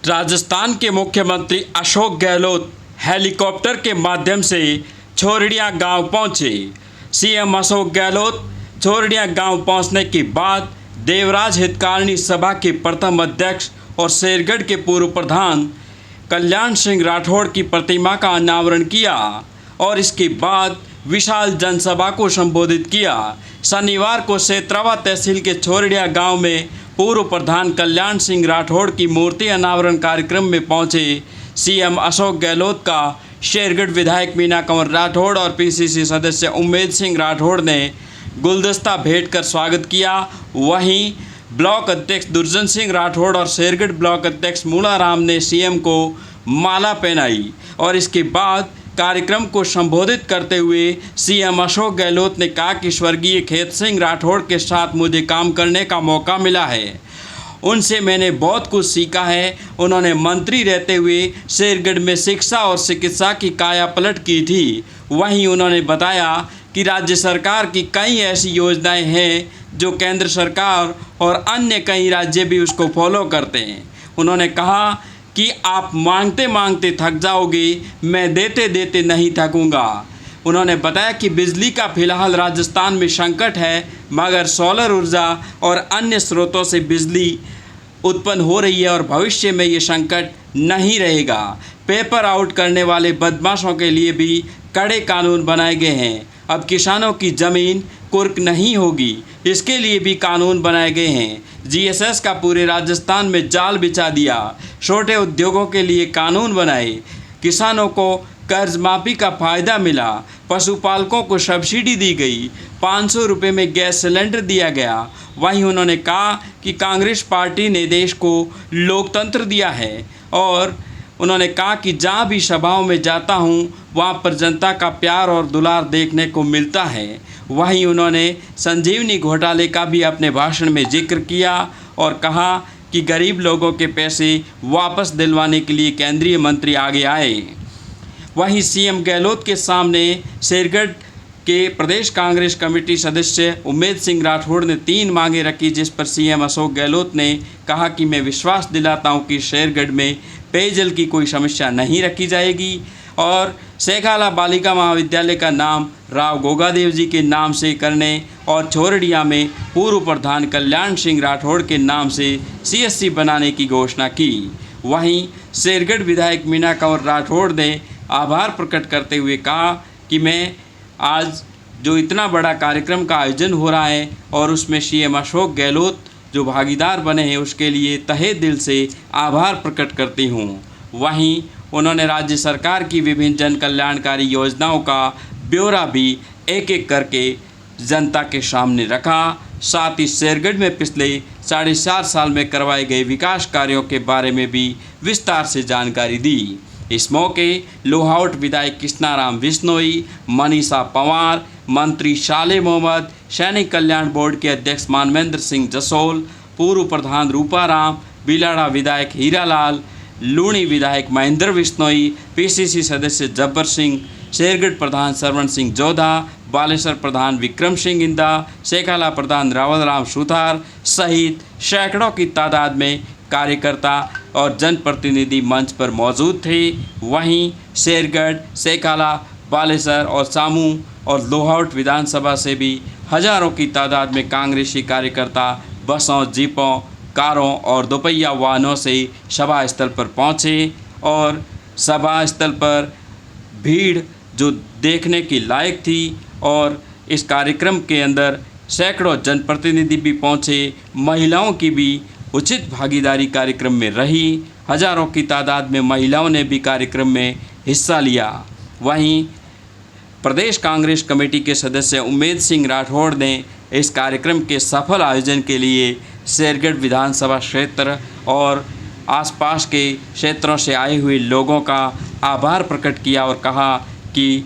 राजस्थान के मुख्यमंत्री अशोक गहलोत हेलीकॉप्टर के माध्यम से छोरडिया गांव पहुंचे। सीएम अशोक गहलोत छोरडिया गांव पहुंचने के बाद देवराज हितकारिणी सभा के प्रथम अध्यक्ष और शेरगढ़ के पूर्व प्रधान कल्याण सिंह राठौड़ की प्रतिमा का अनावरण किया और इसके बाद विशाल जनसभा को संबोधित किया। शनिवार को सेतरावा तहसील के छोरडिया गांव में पूर्व प्रधान कल्याण सिंह राठौड़ की मूर्ति अनावरण कार्यक्रम में पहुंचे सीएम अशोक गहलोत का शेरगढ़ विधायक मीना कंवर राठौड़ और पीसीसी सदस्य उम्मेद सिंह राठौड़ ने गुलदस्ता भेंट कर स्वागत किया। वहीं ब्लॉक अध्यक्ष दुर्जन सिंह राठौड़ और शेरगढ़ ब्लॉक अध्यक्ष मूलाराम ने सीएम को माला पहनाई और इसके बाद कार्यक्रम को संबोधित करते हुए सीएम अशोक गहलोत ने कहा कि स्वर्गीय खेत सिंह राठौड़ के साथ मुझे काम करने का मौका मिला है। उनसे मैंने बहुत कुछ सीखा है। उन्होंने मंत्री रहते हुए शेरगढ़ में शिक्षा और चिकित्सा की कायापलट की थी। वहीं उन्होंने बताया कि राज्य सरकार की कई ऐसी योजनाएं हैं जो केंद्र सरकार और अन्य कई राज्य भी उसको फॉलो करते हैं। उन्होंने कहा कि आप मांगते मांगते थक जाओगे, मैं देते देते नहीं थकूंगा। उन्होंने बताया कि बिजली का फिलहाल राजस्थान में संकट है, मगर सोलर ऊर्जा और अन्य स्रोतों से बिजली उत्पन्न हो रही है और भविष्य में ये संकट नहीं रहेगा। पेपर आउट करने वाले बदमाशों के लिए भी कड़े कानून बनाए गए हैं। अब किसानों की ज़मीन कुर्क नहीं होगी, इसके लिए भी कानून बनाए गए हैं। जीएसएस का पूरे राजस्थान में जाल बिछा दिया। छोटे उद्योगों के लिए कानून बनाए। किसानों को कर्ज माफ़ी का फ़ायदा मिला। पशुपालकों को सब्सिडी दी गई। 500 रुपये में गैस सिलेंडर दिया गया। वहीं उन्होंने कहा कि कांग्रेस पार्टी ने देश को लोकतंत्र दिया है और उन्होंने कहा कि जहाँ भी सभाओं में जाता हूँ वहाँ पर जनता का प्यार और दुलार देखने को मिलता है। वहीं उन्होंने संजीवनी घोटाले का भी अपने भाषण में जिक्र किया और कहा कि गरीब लोगों के पैसे वापस दिलवाने के लिए केंद्रीय मंत्री आगे आए। वहीं सीएम गहलोत के सामने शेरगढ़ के प्रदेश कांग्रेस कमेटी सदस्य उम्मेद सिंह राठौड़ ने 3 मांगें रखी, जिस पर सीएम अशोक गहलोत ने कहा कि मैं विश्वास दिलाता हूं कि शेरगढ़ में पेयजल की कोई समस्या नहीं रखी जाएगी और सेखाला बालिका महाविद्यालय का नाम राव गोगादेव जी के नाम से करने और छोरडिया में पूर्व प्रधान कल्याण सिंह राठौड़ के नाम से सीएससी बनाने की घोषणा की। वहीं शेरगढ़ विधायक मीना कंवर राठौड़ ने आभार प्रकट करते हुए कहा कि मैं आज जो इतना बड़ा कार्यक्रम का आयोजन हो रहा है और उसमें सीएम अशोक गहलोत जो भागीदार बने हैं उसके लिए तहे दिल से आभार प्रकट करती हूँ। वहीं उन्होंने राज्य सरकार की विभिन्न जन कल्याणकारी योजनाओं का ब्यौरा भी एक एक करके जनता के सामने रखा। साथ ही शेरगढ़ में पिछले 4.5 साल में करवाए गए विकास कार्यों के बारे में भी विस्तार से जानकारी दी। इस मौके लोहावट विधायक कृष्णाराम बिश्नोई, मनीषा पंवार, मंत्री शाले मोहम्मद, सैनिक कल्याण बोर्ड के अध्यक्ष मानवेंद्र सिंह जसोल, पूर्व प्रधान रूपाराम, बिलाड़ा विधायक हीरालाल, लूणी विधायक महेंद्र बिश्नोई, पीसीसी सदस्य जब्बर सिंह, शेरगढ़ प्रधान सरवण सिंह जोधा, बालेश्वर प्रधान विक्रम सिंह इंदा, सेखाला प्रधान रावल राम सुथार सहित सैकड़ों की तादाद में कार्यकर्ता और जनप्रतिनिधि मंच पर मौजूद थे। वहीं शेरगढ़, सेखाला, बालेसर और सामू और लोहावट विधानसभा से भी हजारों की तादाद में कांग्रेसी कार्यकर्ता बसों, जीपों, कारों और दोपहिया वाहनों से सभा स्थल पर पहुंचे और सभा स्थल पर भीड़ जो देखने की लायक थी और इस कार्यक्रम के अंदर सैकड़ों जनप्रतिनिधि भी पहुंचे। महिलाओं की भी उचित भागीदारी कार्यक्रम में रही। हजारों की तादाद में महिलाओं ने भी कार्यक्रम में हिस्सा लिया। वहीं प्रदेश कांग्रेस कमेटी के सदस्य उम्मेद सिंह राठौड़ ने इस कार्यक्रम के सफल आयोजन के लिए शेरगढ़ विधानसभा क्षेत्र और आसपास के क्षेत्रों से आए हुए लोगों का आभार प्रकट किया और कहा कि